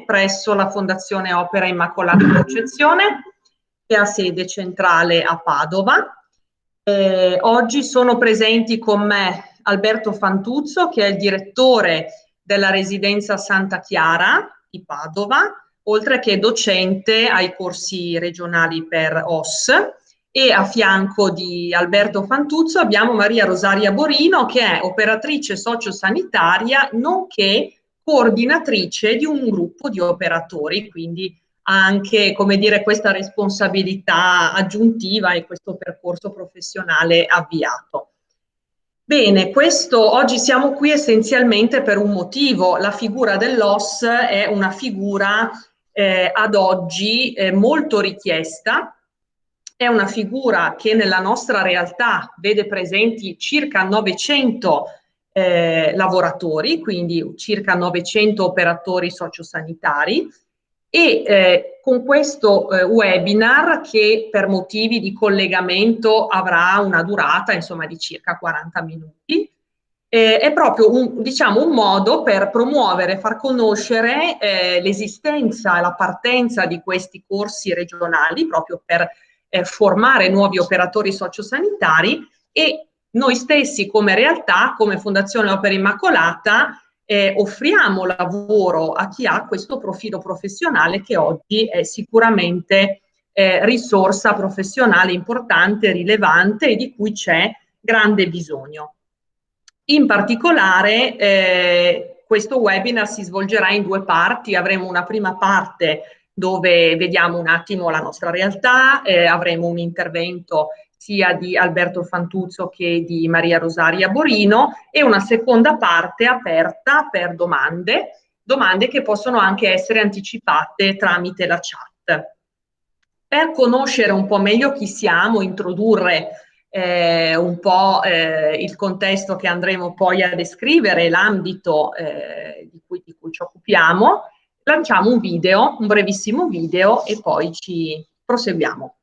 presso la Fondazione Opera Immacolata Concezione, che ha sede centrale a Padova. Oggi sono presenti con me Alberto Fantuzzo, che è il direttore della residenza Santa Chiara di Padova, oltre che docente ai corsi regionali per OS, e a fianco di Alberto Fantuzzo abbiamo Maria Rosaria Borino, che è operatrice sociosanitaria nonché coordinatrice di un gruppo di operatori, quindi ha anche, come dire, questa responsabilità aggiuntiva e questo percorso professionale avviato. Bene, oggi siamo qui essenzialmente per un motivo. La figura dell'OS è una figura ad oggi molto richiesta, è una figura che nella nostra realtà vede presenti circa 900 lavoratori, quindi circa 900 operatori sociosanitari, e con questo webinar, che per motivi di collegamento avrà una durata insomma di circa 40 minuti, è proprio un modo per promuovere, far conoscere l'esistenza e la partenza di questi corsi regionali, proprio per formare nuovi operatori sociosanitari, e noi stessi come realtà, come Fondazione Opera Immacolata, offriamo lavoro a chi ha questo profilo professionale, che oggi è sicuramente risorsa professionale importante, rilevante, e di cui c'è grande bisogno. In particolare questo webinar si svolgerà in due parti. Avremo una prima parte dove vediamo un attimo la nostra realtà, avremo un intervento sia di Alberto Fantuzzo che di Maria Rosaria Borino, e una seconda parte aperta per domande che possono anche essere anticipate tramite la chat. Per conoscere un po' meglio chi siamo, introdurre un po' il contesto che andremo poi a descrivere, l'ambito di cui ci occupiamo, lanciamo un video, un brevissimo video, e poi ci proseguiamo.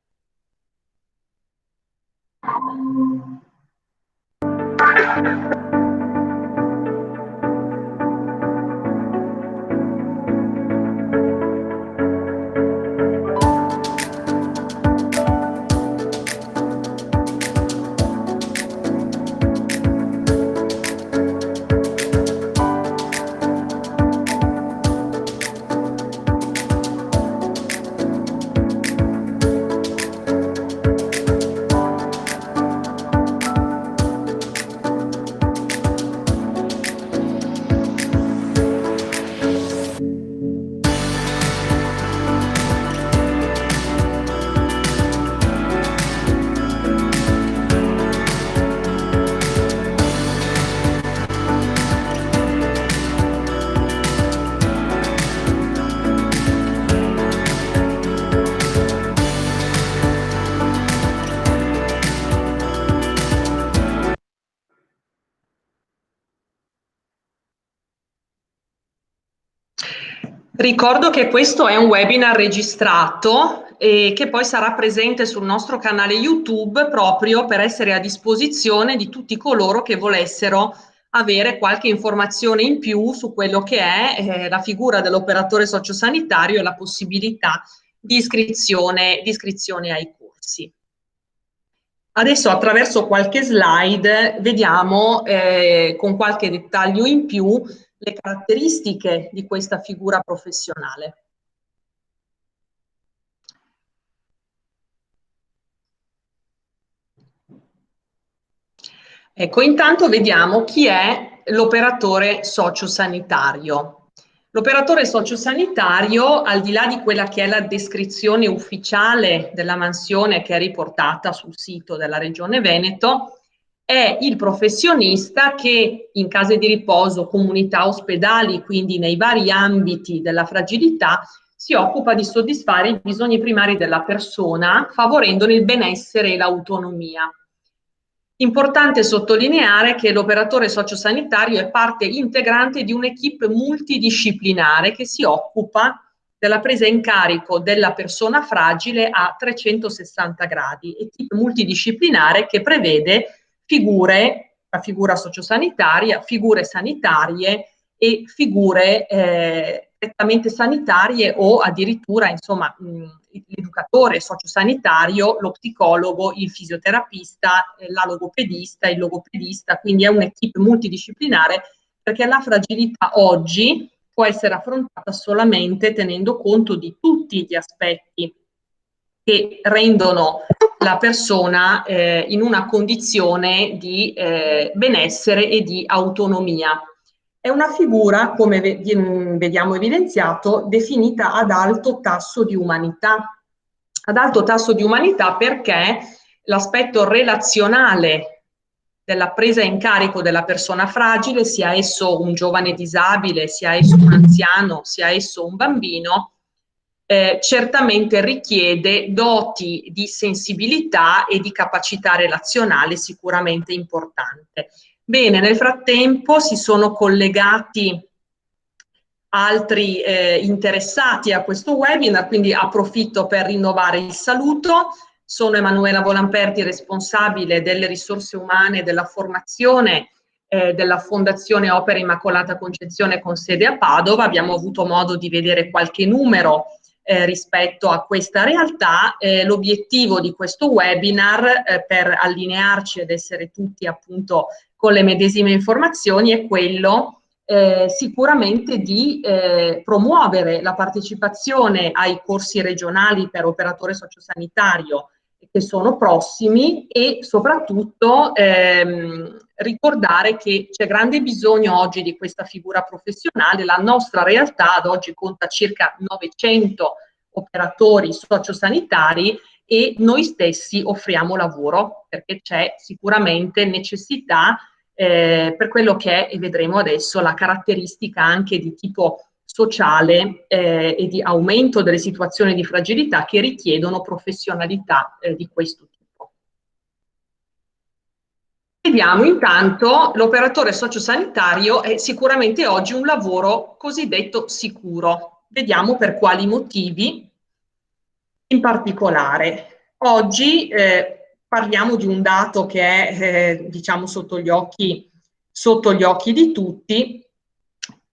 Ricordo che questo è un webinar registrato e che poi sarà presente sul nostro canale YouTube, proprio per essere a disposizione di tutti coloro che volessero avere qualche informazione in più su quello che è la figura dell'operatore sociosanitario e la possibilità di iscrizione ai corsi. Adesso, attraverso qualche slide, vediamo con qualche dettaglio in più le caratteristiche di questa figura professionale. Ecco, intanto vediamo chi è l'operatore sociosanitario. L'operatore sociosanitario, al di là di quella che è la descrizione ufficiale della mansione, che è riportata sul sito della Regione Veneto, è il professionista che in case di riposo, comunità, ospedali, quindi nei vari ambiti della fragilità, si occupa di soddisfare i bisogni primari della persona, favorendone il benessere e l'autonomia. Importante sottolineare che l'operatore sociosanitario è parte integrante di un'equipe multidisciplinare che si occupa della presa in carico della persona fragile a 360 gradi, equipe multidisciplinare che prevede la figura sociosanitaria, figure sanitarie e figure prettamente sanitarie o addirittura, insomma, l'educatore sociosanitario, lo psicologo, il fisioterapista, la logopedista, il logopedista, quindi è un'equipe multidisciplinare, perché la fragilità oggi può essere affrontata solamente tenendo conto di tutti gli aspetti che rendono la persona in una condizione di benessere e di autonomia. È una figura, come vediamo evidenziato, definita ad alto tasso di umanità. Ad alto tasso di umanità perché l'aspetto relazionale della presa in carico della persona fragile, sia esso un giovane disabile, sia esso un anziano, sia esso un bambino, certamente richiede doti di sensibilità e di capacità relazionale sicuramente importante. Bene, nel frattempo si sono collegati altri interessati a questo webinar, quindi approfitto per rinnovare il saluto. Sono Emanuela Volamperti, responsabile delle risorse umane e della formazione della Fondazione Opera Immacolata Concezione con sede a Padova. Abbiamo avuto modo di vedere qualche numero rispetto a questa realtà. L'obiettivo di questo webinar, per allinearci ed essere tutti appunto con le medesime informazioni, è quello sicuramente di promuovere la partecipazione ai corsi regionali per operatore sociosanitario che sono prossimi e soprattutto ricordare che c'è grande bisogno oggi di questa figura professionale. La nostra realtà ad oggi conta circa 900 operatori sociosanitari e noi stessi offriamo lavoro perché c'è sicuramente necessità per quello che è, e vedremo adesso, la caratteristica anche di tipo sociale e di aumento delle situazioni di fragilità che richiedono professionalità di questo tipo. Vediamo intanto, l'operatore sociosanitario è sicuramente oggi un lavoro cosiddetto sicuro. Vediamo per quali motivi. In particolare, oggi parliamo di un dato che è diciamo sotto gli occhi di tutti.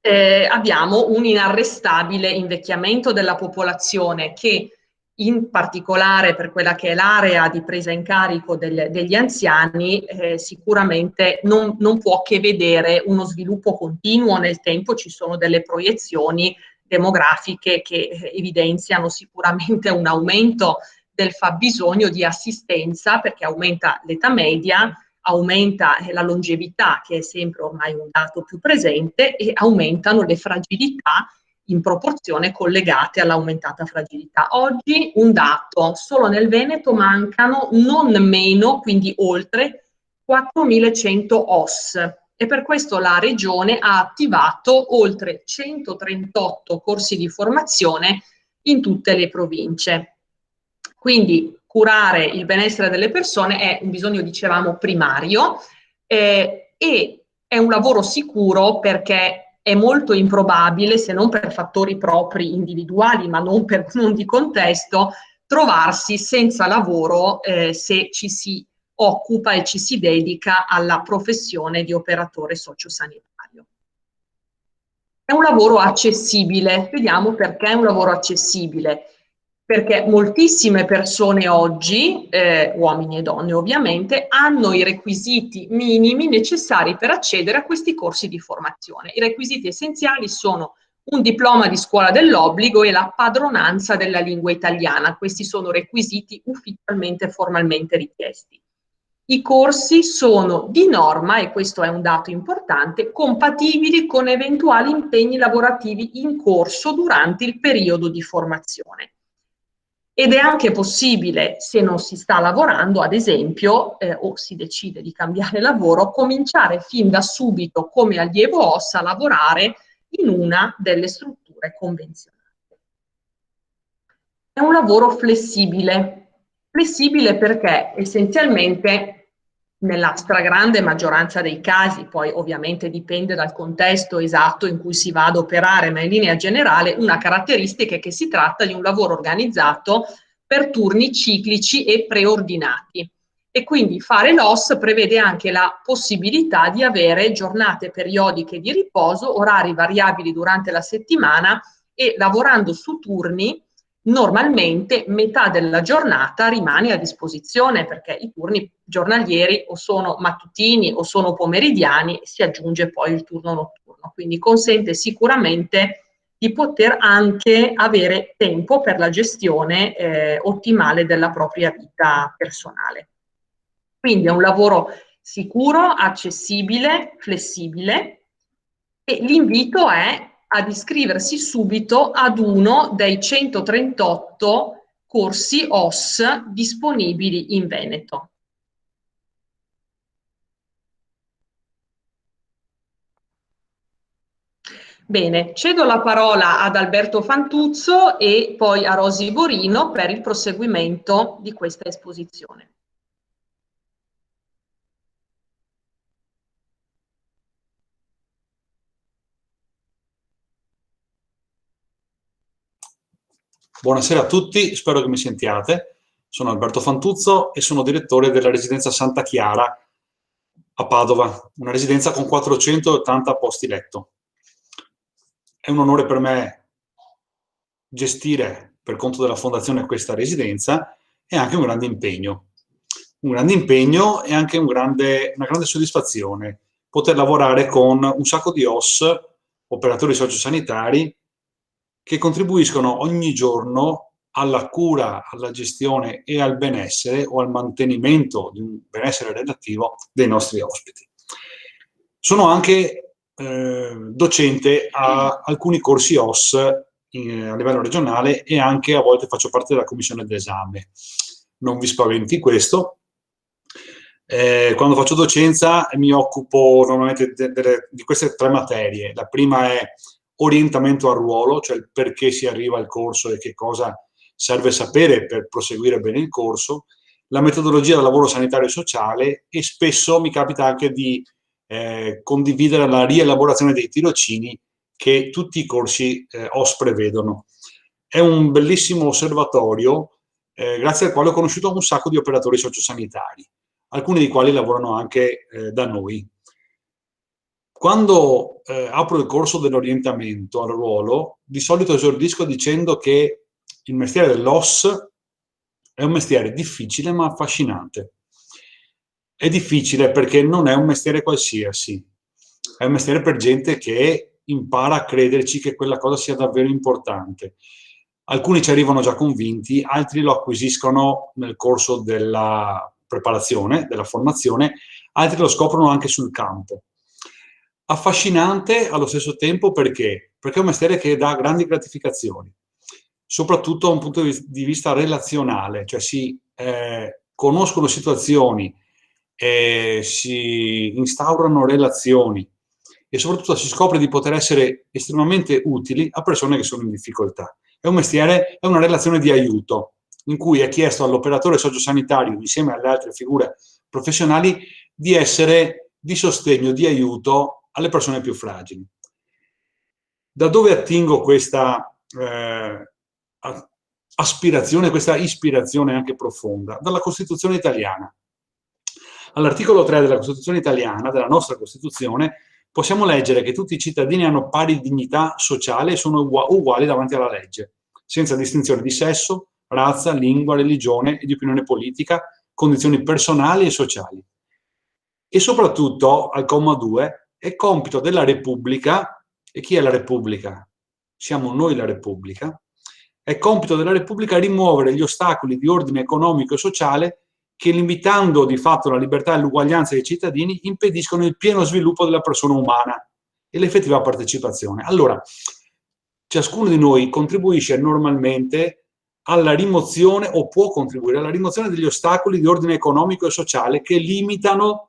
Abbiamo un inarrestabile invecchiamento della popolazione che in particolare per quella che è l'area di presa in carico degli anziani sicuramente non può che vedere uno sviluppo continuo nel tempo. Ci sono delle proiezioni demografiche che evidenziano sicuramente un aumento del fabbisogno di assistenza perché aumenta l'età media, aumenta la longevità, che è sempre ormai un dato più presente, e aumentano le fragilità in proporzione collegate all'aumentata fragilità. Oggi un dato, solo nel Veneto mancano non meno, quindi oltre 4.100 OSS e per questo la Regione ha attivato oltre 138 corsi di formazione in tutte le province. Quindi curare il benessere delle persone è un bisogno, dicevamo, primario e è un lavoro sicuro perché è molto improbabile, se non per fattori propri individuali, ma non di contesto, trovarsi senza lavoro se ci si occupa e ci si dedica alla professione di operatore sociosanitario. È un lavoro accessibile, vediamo perché è un lavoro accessibile. Perché moltissime persone oggi, uomini e donne ovviamente, hanno i requisiti minimi necessari per accedere a questi corsi di formazione. I requisiti essenziali sono un diploma di scuola dell'obbligo e la padronanza della lingua italiana. Questi sono requisiti ufficialmente e formalmente richiesti. I corsi sono di norma, e questo è un dato importante, compatibili con eventuali impegni lavorativi in corso durante il periodo di formazione. Ed è anche possibile, se non si sta lavorando, ad esempio, o si decide di cambiare lavoro, cominciare fin da subito come allievo OSS a lavorare in una delle strutture convenzionate. È un lavoro flessibile perché essenzialmente nella stragrande maggioranza dei casi, poi ovviamente dipende dal contesto esatto in cui si va ad operare, ma in linea generale una caratteristica è che si tratta di un lavoro organizzato per turni ciclici e preordinati. E quindi fare l'OS prevede anche la possibilità di avere giornate periodiche di riposo, orari variabili durante la settimana e lavorando su turni normalmente metà della giornata rimane a disposizione, perché i turni giornalieri o sono mattutini o sono pomeridiani e si aggiunge poi il turno notturno, quindi consente sicuramente di poter anche avere tempo per la gestione ottimale della propria vita personale. Quindi è un lavoro sicuro, accessibile, flessibile, e l'invito è ad iscriversi subito ad uno dei 138 corsi OS disponibili in Veneto. Bene, cedo la parola ad Alberto Fantuzzo e poi a Rosy Borino per il proseguimento di questa esposizione. Buonasera a tutti, spero che mi sentiate. Sono Alberto Fantuzzo e sono direttore della residenza Santa Chiara a Padova, una residenza con 480 posti letto. È un onore per me gestire per conto della fondazione questa residenza e anche un grande impegno. Un grande impegno e anche una grande soddisfazione poter lavorare con un sacco di OS, operatori sociosanitari, che contribuiscono ogni giorno alla cura, alla gestione e al benessere o al mantenimento di un benessere relativo dei nostri ospiti. Sono anche docente a alcuni corsi OS a livello regionale e anche a volte faccio parte della commissione d'esame. Non vi spaventi questo. Quando faccio docenza mi occupo normalmente di queste tre materie. La prima è orientamento al ruolo, cioè il perché si arriva al corso e che cosa serve sapere per proseguire bene il corso, la metodologia del lavoro sanitario e sociale, e spesso mi capita anche di condividere la rielaborazione dei tirocini che tutti i corsi OS prevedono. È un bellissimo osservatorio grazie al quale ho conosciuto un sacco di operatori sociosanitari, alcuni dei quali lavorano anche da noi. Quando apro il corso dell'orientamento al ruolo, di solito esordisco dicendo che il mestiere dell'OS è un mestiere difficile ma affascinante. È difficile perché non è un mestiere qualsiasi, è un mestiere per gente che impara a crederci che quella cosa sia davvero importante. Alcuni ci arrivano già convinti, altri lo acquisiscono nel corso della preparazione, della formazione, altri lo scoprono anche sul campo. Affascinante allo stesso tempo perché? Perché è un mestiere che dà grandi gratificazioni, soprattutto da un punto di vista relazionale, cioè si conoscono situazioni, si instaurano relazioni e soprattutto si scopre di poter essere estremamente utili a persone che sono in difficoltà. È un mestiere, è una relazione di aiuto, in cui è chiesto all'operatore sociosanitario, insieme alle altre figure professionali, di essere di sostegno, di aiuto alle persone più fragili. Da dove attingo questa aspirazione, questa ispirazione anche profonda? Dalla Costituzione italiana. All'articolo 3 della Costituzione italiana, della nostra Costituzione, possiamo leggere che tutti i cittadini hanno pari dignità sociale e sono uguali davanti alla legge, senza distinzione di sesso, razza, lingua, religione e di opinione politica, condizioni personali e sociali. E soprattutto, al comma 2, è compito della Repubblica, e chi è la Repubblica? Siamo noi la Repubblica, è compito della Repubblica rimuovere gli ostacoli di ordine economico e sociale che, limitando di fatto la libertà e l'uguaglianza dei cittadini, impediscono il pieno sviluppo della persona umana e l'effettiva partecipazione. Allora, ciascuno di noi contribuisce normalmente alla rimozione, o può contribuire alla rimozione degli ostacoli di ordine economico e sociale che limitano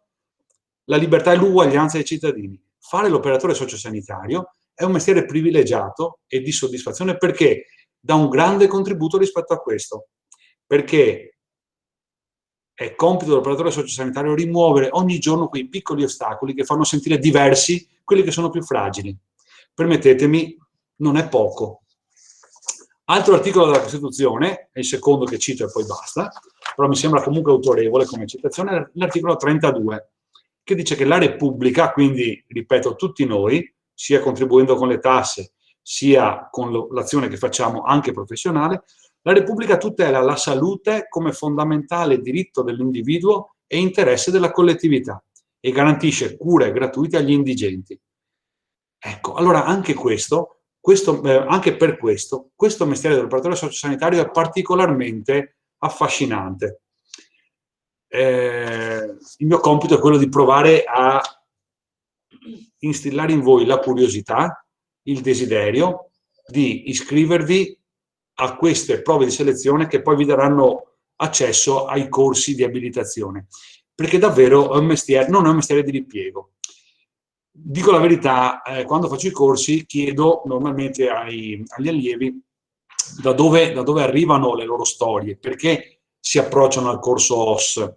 la libertà e l'uguaglianza dei cittadini. Fare l'operatore sociosanitario è un mestiere privilegiato e di soddisfazione perché dà un grande contributo rispetto a questo, perché è compito dell'operatore sociosanitario rimuovere ogni giorno quei piccoli ostacoli che fanno sentire diversi quelli che sono più fragili. Permettetemi, non è poco. Altro articolo della Costituzione, è il secondo che cito e poi basta, però mi sembra comunque autorevole come citazione, è l'articolo 32, che dice che la Repubblica, quindi, ripeto, tutti noi, sia contribuendo con le tasse, sia con l'azione che facciamo anche professionale, la Repubblica tutela la salute come fondamentale diritto dell'individuo e interesse della collettività e garantisce cure gratuite agli indigenti. Ecco, allora anche anche per questo mestiere dell'operatore sociosanitario è particolarmente affascinante. Il mio compito è quello di provare a instillare in voi la curiosità, il desiderio di iscrivervi a queste prove di selezione che poi vi daranno accesso ai corsi di abilitazione, perché davvero è un mestiere, non è un mestiere di ripiego. Dico la verità, quando faccio i corsi chiedo normalmente agli allievi da dove arrivano le loro storie, perché si approcciano al corso OS,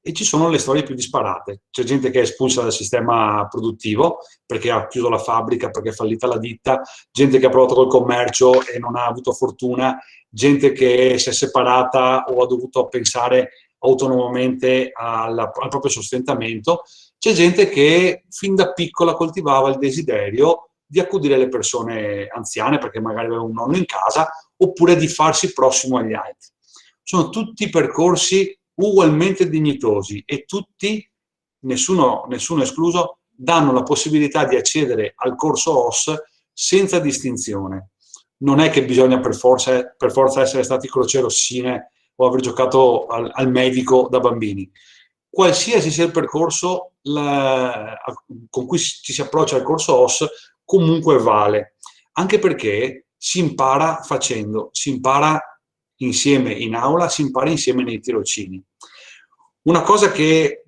e ci sono le storie più disparate. C'è gente che è espulsa dal sistema produttivo perché ha chiuso la fabbrica, perché è fallita la ditta, gente che ha provato col commercio e non ha avuto fortuna, gente che si è separata o ha dovuto pensare autonomamente al proprio sostentamento. C'è gente che fin da piccola coltivava il desiderio di accudire le persone anziane perché magari aveva un nonno in casa, oppure di farsi prossimo agli altri. Sono tutti percorsi ugualmente dignitosi e tutti, nessuno escluso, danno la possibilità di accedere al corso OS senza distinzione. Non è che bisogna per forza essere stati crocerossine o aver giocato al medico da bambini. Qualsiasi sia il percorso con cui ci si approccia al corso OS, comunque vale, anche perché si impara facendo, si impara insieme in aula, si impara insieme nei tirocini. Una cosa che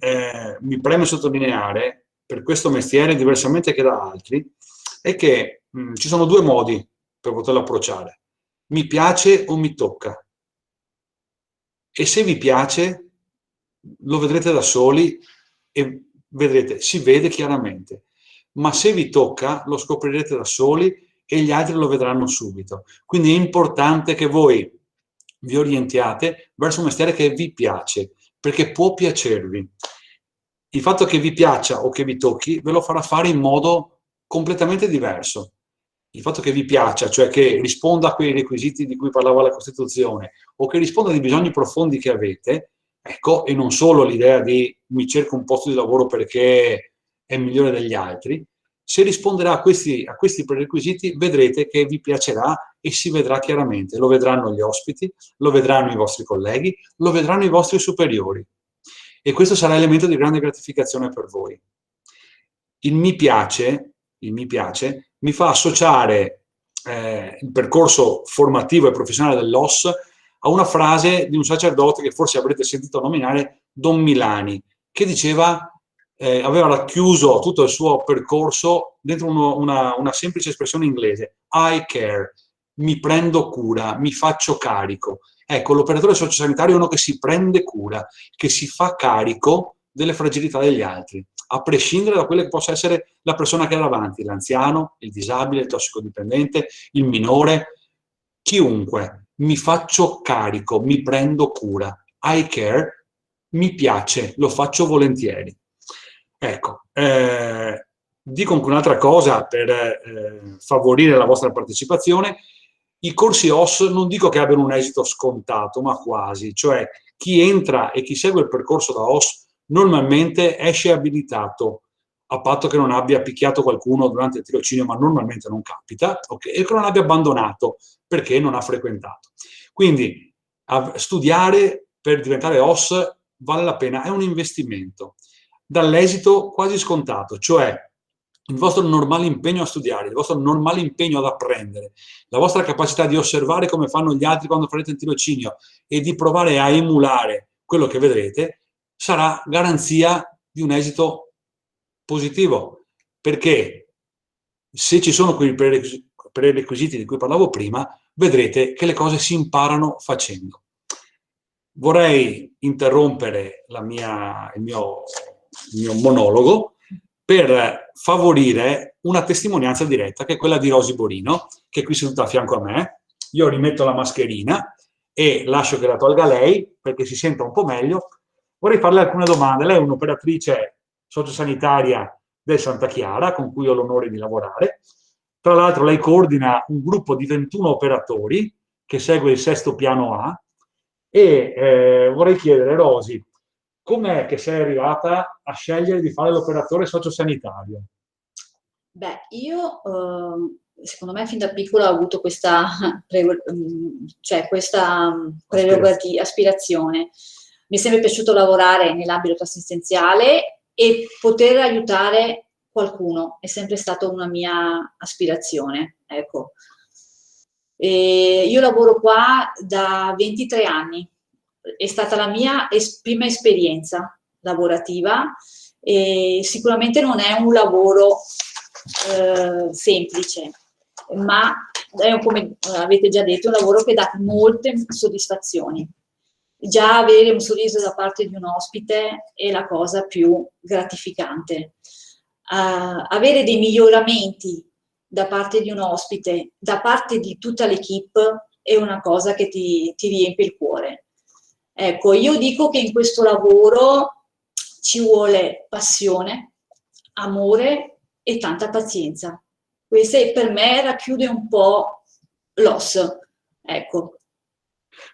mi preme sottolineare per questo mestiere, diversamente che da altri, è che ci sono due modi per poterlo approcciare: mi piace o mi tocca. E se vi piace, lo vedrete da soli e vedrete, si vede chiaramente. Ma se vi tocca, lo scoprirete da soli e gli altri lo vedranno subito. Quindi è importante che voi vi orientiate verso un mestiere che vi piace, perché può piacervi. Il fatto che vi piaccia o che vi tocchi ve lo farà fare in modo completamente diverso. Il fatto che vi piaccia, cioè che risponda a quei requisiti di cui parlava la Costituzione, o che risponda ai bisogni profondi che avete, ecco, e non solo l'idea di mi cerco un posto di lavoro perché è migliore degli altri. Se risponderà a questi prerequisiti, vedrete che vi piacerà e si vedrà chiaramente. Lo vedranno gli ospiti, lo vedranno i vostri colleghi, lo vedranno i vostri superiori. E questo sarà elemento di grande gratificazione per voi. Il mi piace mi fa associare il percorso formativo e professionale dell'OS a una frase di un sacerdote che forse avrete sentito nominare, Don Milani, che diceva, aveva racchiuso tutto il suo percorso dentro una semplice espressione inglese: I care, mi prendo cura, mi faccio carico. Ecco, l'operatore sociosanitario è uno che si prende cura, che si fa carico delle fragilità degli altri, a prescindere da quella che possa essere la persona che è davanti, l'anziano, il disabile, il tossicodipendente, il minore, chiunque. Mi faccio carico, mi prendo cura. I care, mi piace, lo faccio volentieri. Ecco, dico anche un'altra cosa per favorire la vostra partecipazione. I corsi OS non dico che abbiano un esito scontato, ma quasi, cioè chi entra e chi segue il percorso da OS normalmente esce abilitato, a patto che non abbia picchiato qualcuno durante il tirocinio, ma normalmente non capita, okay? E che non abbia abbandonato perché non ha frequentato. Quindi studiare per diventare OS vale la pena, è un investimento dall'esito quasi scontato, cioè il vostro normale impegno a studiare, il vostro normale impegno ad apprendere, la vostra capacità di osservare come fanno gli altri quando farete il tirocinio e di provare a emulare quello che vedrete, sarà garanzia di un esito positivo, perché se ci sono quei prerequisiti di cui parlavo prima, vedrete che le cose si imparano facendo. Vorrei interrompere il mio monologo per favorire una testimonianza diretta, che è quella di Rosy Borino, che è qui seduta a fianco a me. Io rimetto la mascherina e lascio che la tolga lei, perché si senta un po' meglio. Vorrei farle alcune domande. Lei è un'operatrice sociosanitaria del Santa Chiara, con cui ho l'onore di lavorare. Tra l'altro lei coordina un gruppo di 21 operatori che segue il sesto piano A e vorrei chiedere, Rosy, com'è che sei arrivata a scegliere di fare l'operatore sociosanitario? Beh, io secondo me fin da piccola ho avuto questa, cioè questa aspirazione. Mi è sempre piaciuto lavorare nell'ambito assistenziale e poter aiutare qualcuno, è sempre stata una mia aspirazione, ecco. E io lavoro qua da 23 anni, è stata la mia prima esperienza lavorativa e sicuramente non è un lavoro semplice, ma è, come avete già detto, un lavoro che dà molte soddisfazioni. Già avere un sorriso da parte di un ospite è la cosa più gratificante. Avere dei miglioramenti da parte di un ospite, da parte di tutta l'equipe, è una cosa che ti riempie il cuore. Ecco, io dico che in questo lavoro ci vuole passione, amore e tanta pazienza. Questa per me racchiude un po' l'os, ecco.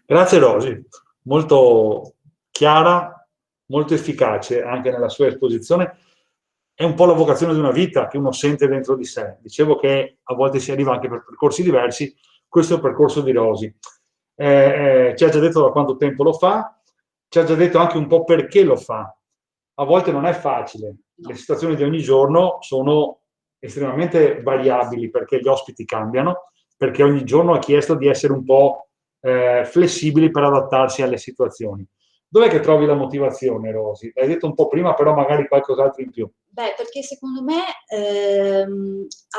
Grazie Rosy, molto chiara, molto efficace anche nella sua esposizione. È un po' la vocazione di una vita che uno sente dentro di sé. Dicevo che a volte si arriva anche per percorsi diversi, questo è il percorso di Rosy. Ci ha già detto da quanto tempo lo fa, ci ha già detto anche un po' perché lo fa. A volte non è facile, le situazioni di ogni giorno sono estremamente variabili perché gli ospiti cambiano, perché ogni giorno ha chiesto di essere un po' flessibili per adattarsi alle situazioni. Dov'è che trovi la motivazione, Rosy? L'hai detto un po' prima, però magari qualcos'altro in più. Beh, perché secondo me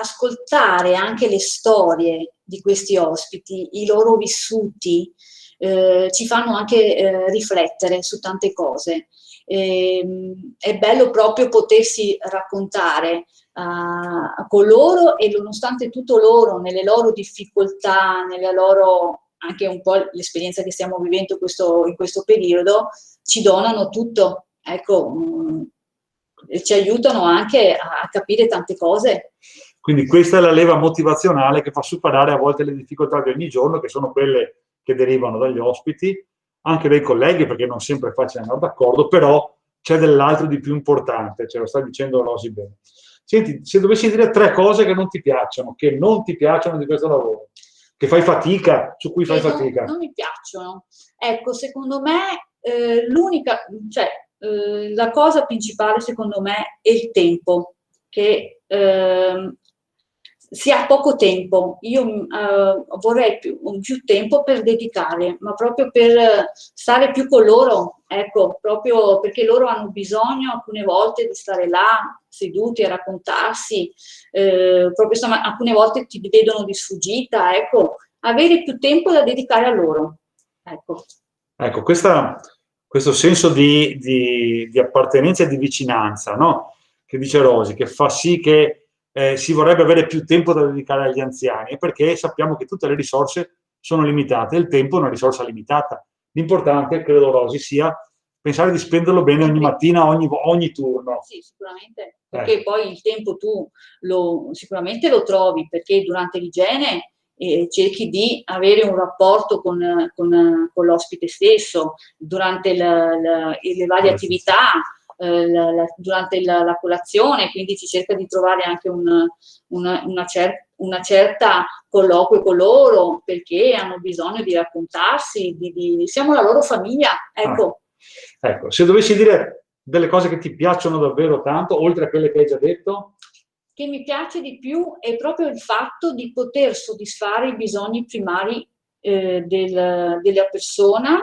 ascoltare anche le storie di questi ospiti, i loro vissuti, ci fanno anche riflettere su tante cose. È bello proprio potersi raccontare con loro e nonostante tutto loro, nelle loro difficoltà, nella loro anche un po' l'esperienza che stiamo vivendo in questo periodo, ci donano tutto, ecco, ci aiutano anche a capire tante cose. Quindi questa è la leva motivazionale che fa superare a volte le difficoltà di ogni giorno, che sono quelle che derivano dagli ospiti, anche dai colleghi, perché non sempre è facile andare d'accordo, però c'è dell'altro di più importante, ce lo sta dicendo Rosy bene. Senti, se dovessi dire 3 cose che non ti piacciono di questo lavoro, che fai fatica, su cui fai fatica. Non mi piacciono. Ecco, secondo me l'unica, cioè la cosa principale secondo me è il tempo, che si ha poco tempo. Io vorrei più tempo per dedicare, ma proprio per stare più con loro, ecco, proprio perché loro hanno bisogno alcune volte di stare là seduti a raccontarsi, proprio alcune volte ti vedono di sfuggita, ecco, avere più tempo da dedicare a loro. Ecco, questo senso di appartenenza e di vicinanza, no? Che dice Rosy, che fa sì che si vorrebbe avere più tempo da dedicare agli anziani, perché sappiamo che tutte le risorse sono limitate, il tempo è una risorsa limitata. L'importante, credo Rosy, sia pensare di spenderlo bene ogni mattina, ogni turno. Sì, sicuramente, perché poi il tempo tu sicuramente lo trovi, perché durante l'igiene cerchi di avere un rapporto con l'ospite stesso, durante le varie attività, durante la colazione, quindi si cerca di trovare anche una certa colloquio con loro, perché hanno bisogno di raccontarsi, siamo la loro famiglia, ecco. Ecco, se dovessi dire delle cose che ti piacciono davvero tanto, oltre a quelle che hai già detto? Che mi piace di più è proprio il fatto di poter soddisfare i bisogni primari della persona,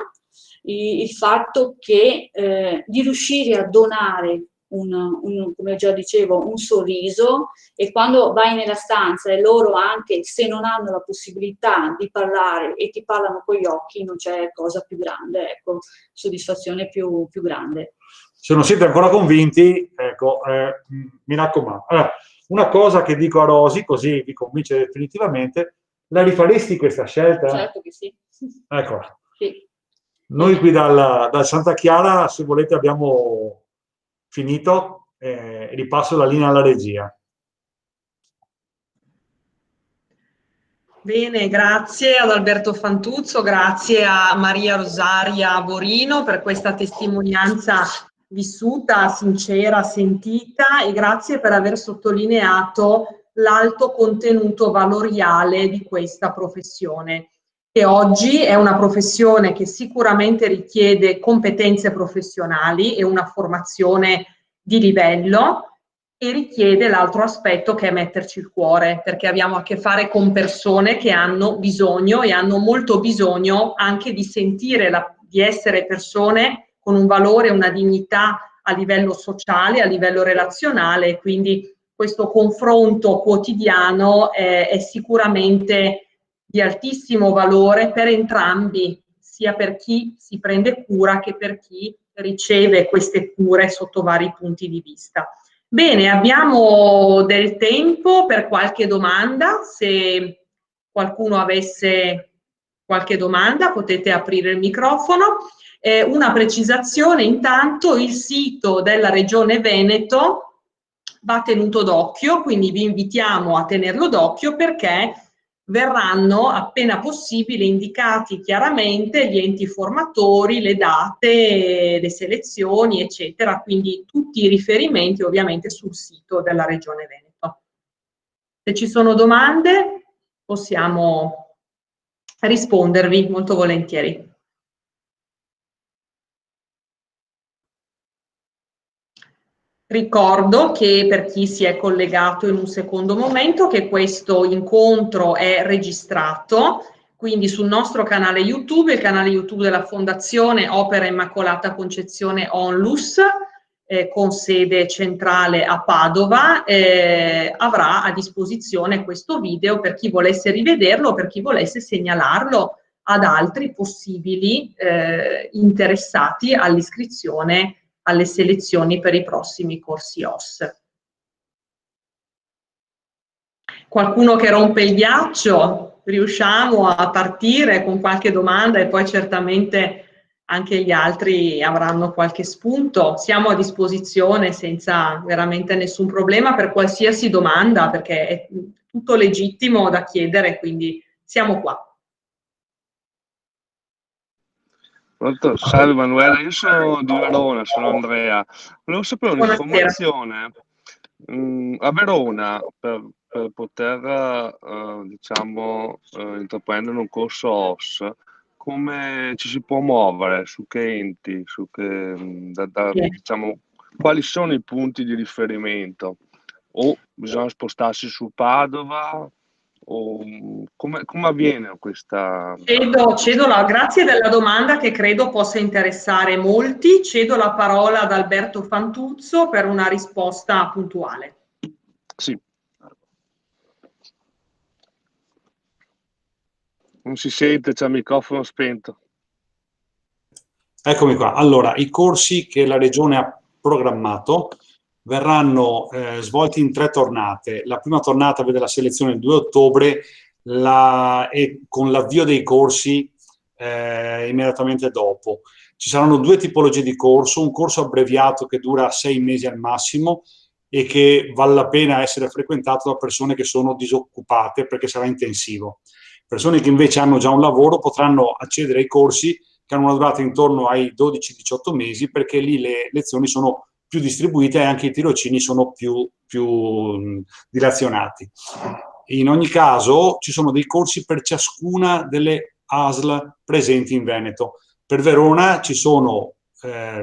il fatto che di riuscire a donare come già dicevo, un sorriso, e quando vai nella stanza e loro, anche se non hanno la possibilità di parlare e ti parlano con gli occhi, non c'è cosa più grande, ecco, soddisfazione più grande. Se non siete ancora convinti, ecco, mi raccomando. Allora, una cosa che dico a Rosy, così vi convince definitivamente, la rifaresti questa scelta? Certo che sì. Eccola. Sì. Noi qui dal Santa Chiara, se volete, abbiamo finito, ripasso la linea alla regia. Bene, grazie ad Alberto Fantuzzo, grazie a Maria Rosaria Borino per questa testimonianza vissuta, sincera, sentita, e grazie per aver sottolineato l'alto contenuto valoriale di questa professione, che oggi è una professione che sicuramente richiede competenze professionali e una formazione di livello, e richiede l'altro aspetto, che è metterci il cuore, perché abbiamo a che fare con persone che hanno bisogno, e hanno molto bisogno anche di sentire di essere persone con un valore, una dignità a livello sociale, a livello relazionale. Quindi questo confronto quotidiano è sicuramente di altissimo valore per entrambi, sia per chi si prende cura che per chi riceve queste cure sotto vari punti di vista. Bene, abbiamo del tempo per qualche domanda. Se qualcuno avesse qualche domanda, potete aprire il microfono. Una precisazione: intanto, il sito della Regione Veneto va tenuto d'occhio, quindi vi invitiamo a tenerlo d'occhio, perché verranno appena possibile indicati chiaramente gli enti formatori, le date, le selezioni, eccetera, quindi tutti i riferimenti ovviamente sul sito della Regione Veneto. Se ci sono domande possiamo rispondervi molto volentieri. Ricordo che, per chi si è collegato in un secondo momento, che questo incontro è registrato, quindi sul nostro canale YouTube, il canale YouTube della Fondazione Opera Immacolata Concezione Onlus, con sede centrale a Padova, avrà a disposizione questo video per chi volesse rivederlo, per chi volesse segnalarlo ad altri possibili interessati all'iscrizione alle selezioni per i prossimi corsi OS. Qualcuno che rompe il ghiaccio? Riusciamo a partire con qualche domanda, e poi certamente anche gli altri avranno qualche spunto. Siamo a disposizione senza veramente nessun problema per qualsiasi domanda, perché è tutto legittimo da chiedere, quindi siamo qua. Pronto? Salve Manuela, io sono di Verona, sono Andrea. Volevo sapere un'informazione. A Verona, per poter diciamo, intraprendere un corso OS, come ci si può muovere, su che enti, diciamo, quali sono i punti di riferimento? O bisogna spostarsi su Padova? O come avviene questa... Grazie della domanda, che credo possa interessare molti. Cedo la parola ad Alberto Fantuzzo per una risposta puntuale. Sì. Non si sente, c'è il microfono spento. Eccomi qua. Allora, i corsi che la Regione ha programmato verranno svolti in 3 tornate. La prima tornata vede la selezione il 2 ottobre e con l'avvio dei corsi immediatamente dopo. Ci saranno 2 tipologie di corso: un corso abbreviato che dura 6 mesi al massimo e che vale la pena essere frequentato da persone che sono disoccupate, perché sarà intensivo. Persone che invece hanno già un lavoro potranno accedere ai corsi, che hanno una durata intorno ai 12-18 mesi, perché lì le lezioni sono più distribuite e anche i tirocini sono più dilazionati. In ogni caso ci sono dei corsi per ciascuna delle ASL presenti in Veneto. Per Verona ci sono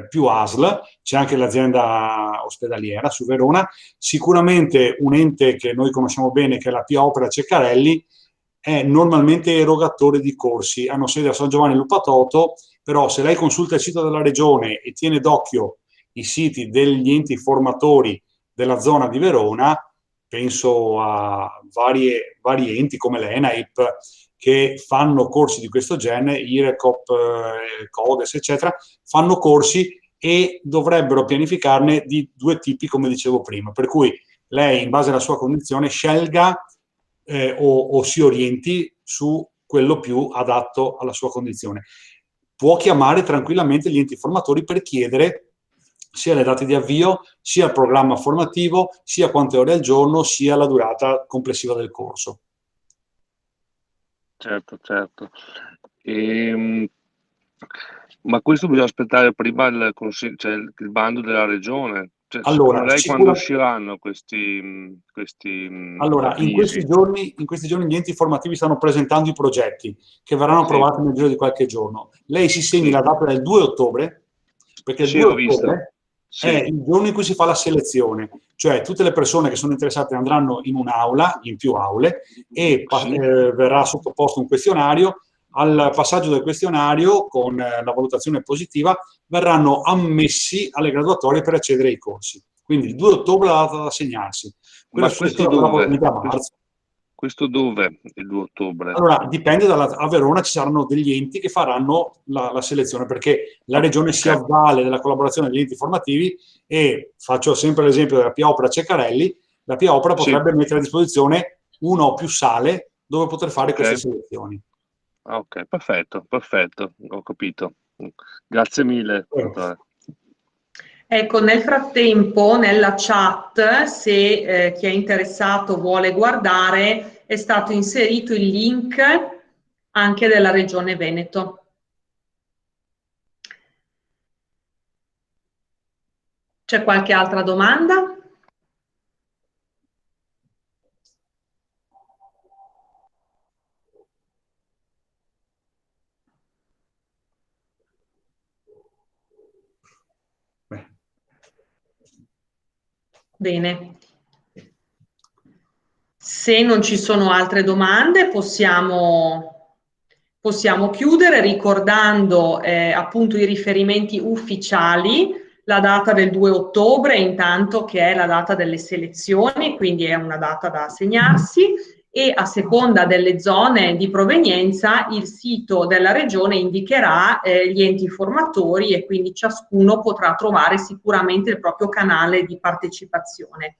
più ASL, c'è anche l'azienda ospedaliera su Verona. Sicuramente un ente che noi conosciamo bene, che è la Pia Opera Ceccarelli, è normalmente erogatore di corsi. Hanno sede a San Giovanni Lupatoto, però se lei consulta il sito della Regione e tiene d'occhio i siti degli enti formatori della zona di Verona, penso a vari enti come l'ENAIP, che fanno corsi di questo genere, IRECOP, CODES, eccetera, fanno corsi e dovrebbero pianificarne di 2 tipi, come dicevo prima. Per cui lei, in base alla sua condizione, scelga o si orienti su quello più adatto alla sua condizione. Può chiamare tranquillamente gli enti formatori per chiedere sia le date di avvio, sia il programma formativo, sia quante ore al giorno, sia la durata complessiva del corso. certo, certo. Ma questo bisogna aspettare prima cioè il bando della regione. Cioè, secondo Allora, lei quando usciranno questi allora, avvisi? in questi giorni gli enti formativi stanno presentando i progetti che verranno Sì, approvati nel giro di qualche giorno. Lei si segni sì, la data del 2 ottobre, perché il sì, 2 ho visto. ottobre è Sì, il giorno in cui si fa la selezione, cioè tutte le persone che sono interessate andranno in un'aula, in più aule, e sì, verrà sottoposto un questionario. Al passaggio del questionario, con la valutazione positiva, verranno ammessi alle graduatorie per accedere ai corsi. Quindi il 2 ottobre è la data da segnarsi. Quella ma questo successiva sarà dove? probabilmente a marzo. Questo dove il 2 ottobre? Allora, dipende a Verona ci saranno degli enti che faranno la selezione, perché la regione si Ok, avvale della collaborazione degli enti formativi e faccio sempre l'esempio della Pia Opera Ceccarelli. La Pia Opera sì, potrebbe mettere a disposizione una o più sale dove poter fare ok, queste selezioni. ok, perfetto, perfetto, ho capito. Grazie mille, dottore. Ecco, nel frattempo nella chat, se chi è interessato vuole guardare, è stato inserito il link anche della Regione Veneto. C'è qualche altra domanda? Bene. Se non ci sono altre domande, possiamo chiudere ricordando appunto i riferimenti ufficiali, la data del 2 ottobre, intanto che è la data delle selezioni, quindi è una data da segnarsi, e a seconda delle zone di provenienza il sito della regione indicherà gli enti formatori e quindi ciascuno potrà trovare sicuramente il proprio canale di partecipazione.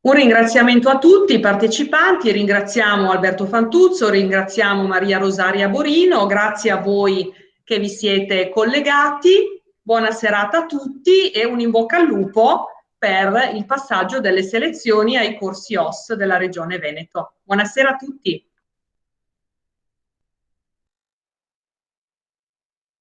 Un ringraziamento a tutti i partecipanti, ringraziamo Alberto Fantuzzo, ringraziamo Maria Rosaria Borino, grazie a voi che vi siete collegati, buona serata a tutti e un in bocca al lupo per il passaggio delle selezioni ai corsi OS della Regione Veneto. Buonasera a tutti.